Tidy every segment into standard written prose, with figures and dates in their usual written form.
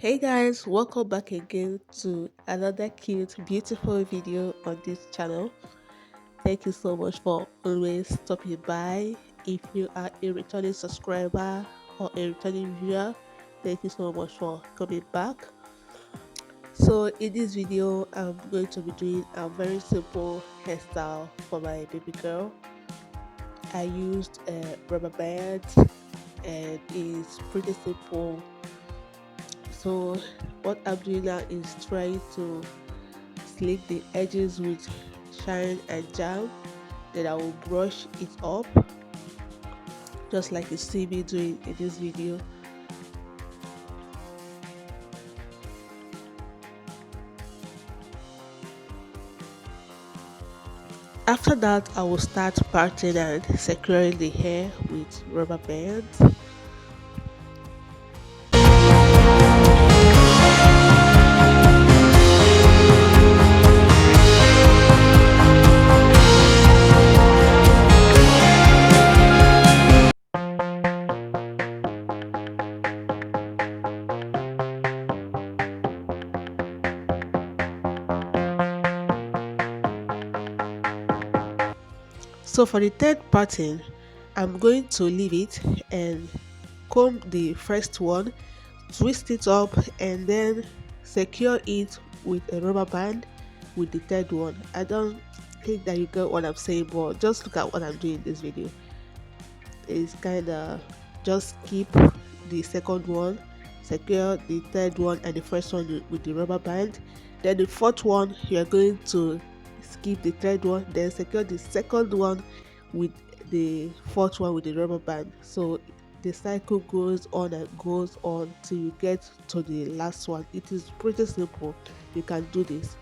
Hey guys, welcome back again to another cute, beautiful video on this channel. Thank you so much for always stopping by. If you are a returning subscriber or a returning viewer, thank you so much for coming back. So in this video, I'm going to be doing a very simple hairstyle for my baby girl. I used a rubber band and it's pretty simple. So what I'm doing now is trying to slick the edges with shine and jam. Then I will brush it up just like you see me doing in this video. After that, I will start parting and securing the hair with rubber bands. So for the third parting, I'm going to leave it and comb the first one, twist it up, and then secure it with a rubber band with the third one. I don't think that you get what I'm saying, but just look at what I'm doing in this video. It's kind of just keep the second one, secure the third one and the first one with the rubber band. Then the fourth one, you're going to skip the third one, then secure the second one with the fourth one with the rubber band. So the cycle goes on and goes on till you get to the last one. It is pretty simple. You can do this.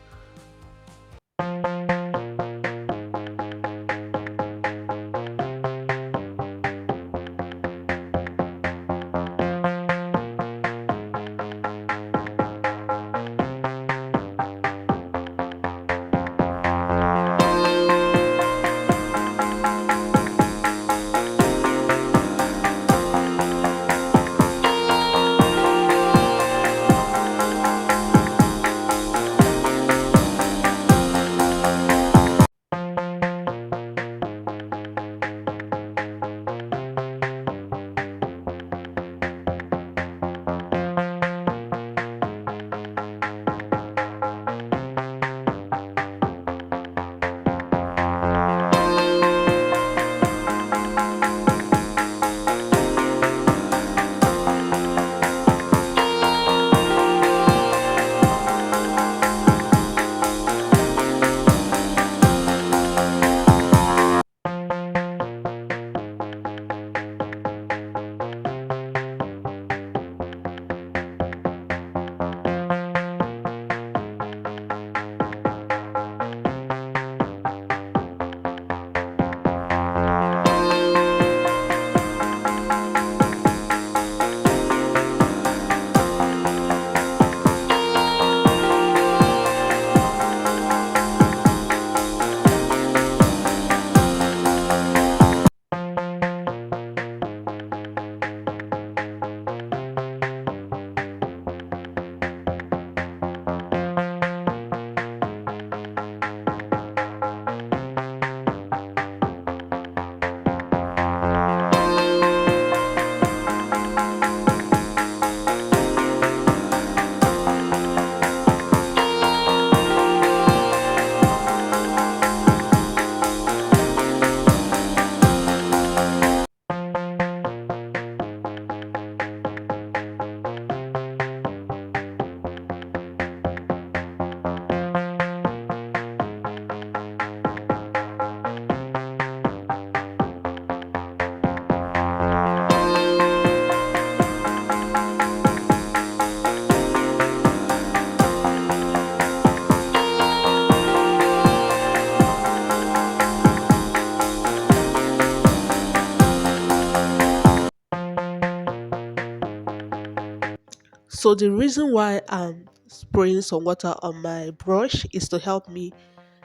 So the reason why I'm spraying some water on my brush is to help me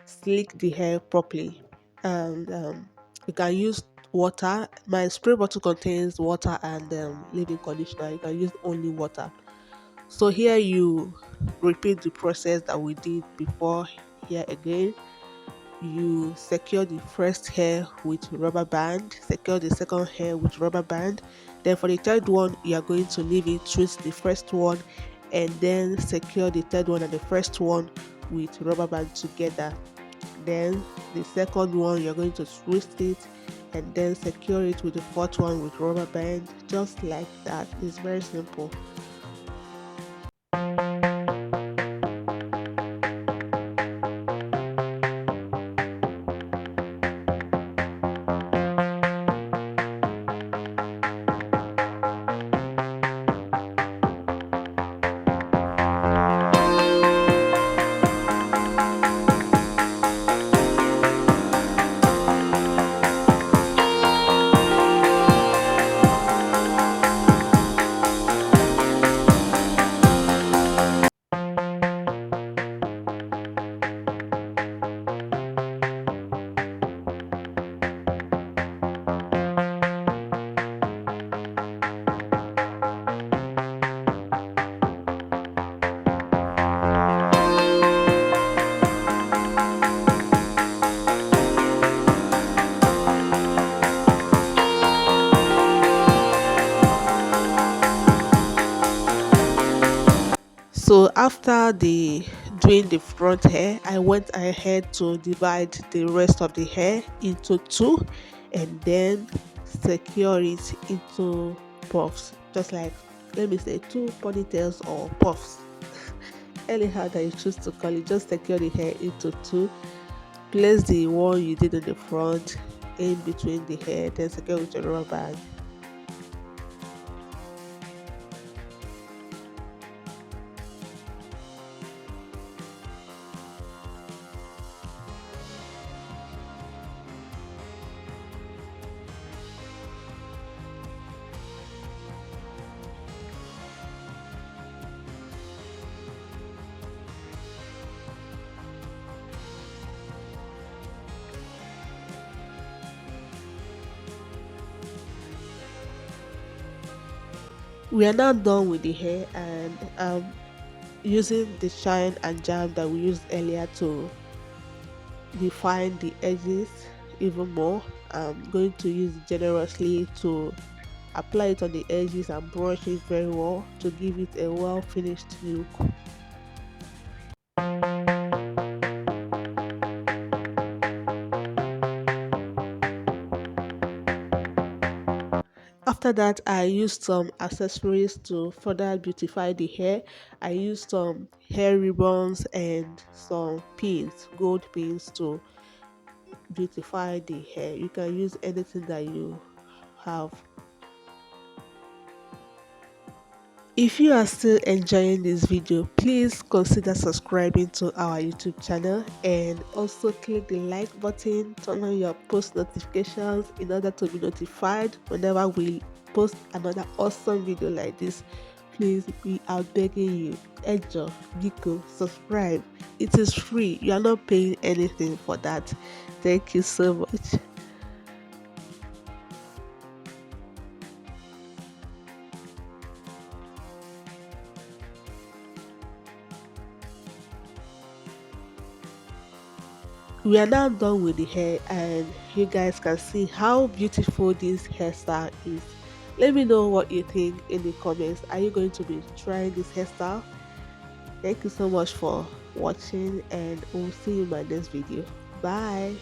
slick the hair properly. And you can use water. My spray bottle contains water and leave-in conditioner. You can use only water. So here you repeat the process that we did before. Here again, you secure the first hair with rubber band, secure the second hair with rubber band. Then for the third one, you are going to leave it, twist the first one, and then secure the third one and the first one with rubber band together. Then the second one, you're going to twist it and then secure it with the fourth one with rubber band, just like that. It's very simple. So after the doing the front hair, I went ahead to divide the rest of the hair into two and then secure it into puffs, just like, let me say, two ponytails or puffs. Anyhow that you choose to call it, just secure the hair into two. Place the one you did in the front in between the hair, then secure with your rubber band. We are now done with the hair, and using the shine and jam that we used earlier to define the edges even more. I'm going to use it generously to apply it on the edges and brush it very well to give it a well finished look. After that, I used some accessories to further beautify the hair. I used some hair ribbons and some pins, gold pins, to beautify the hair. You can use anything that you have. If you are still enjoying this video, please consider subscribing to our YouTube channel and also click the like button, turn on your post notifications in order to be notified whenever we post another awesome video like this. Please, we are begging you, Ejo, Biko, subscribe. It is free. You are not paying anything for that. Thank you so much. We are now done with the hair, and you guys can see how beautiful this hairstyle is. Let me know what you think in the comments. Are you going to be trying this hairstyle? Thank you so much for watching, and we'll see you in my next video. Bye.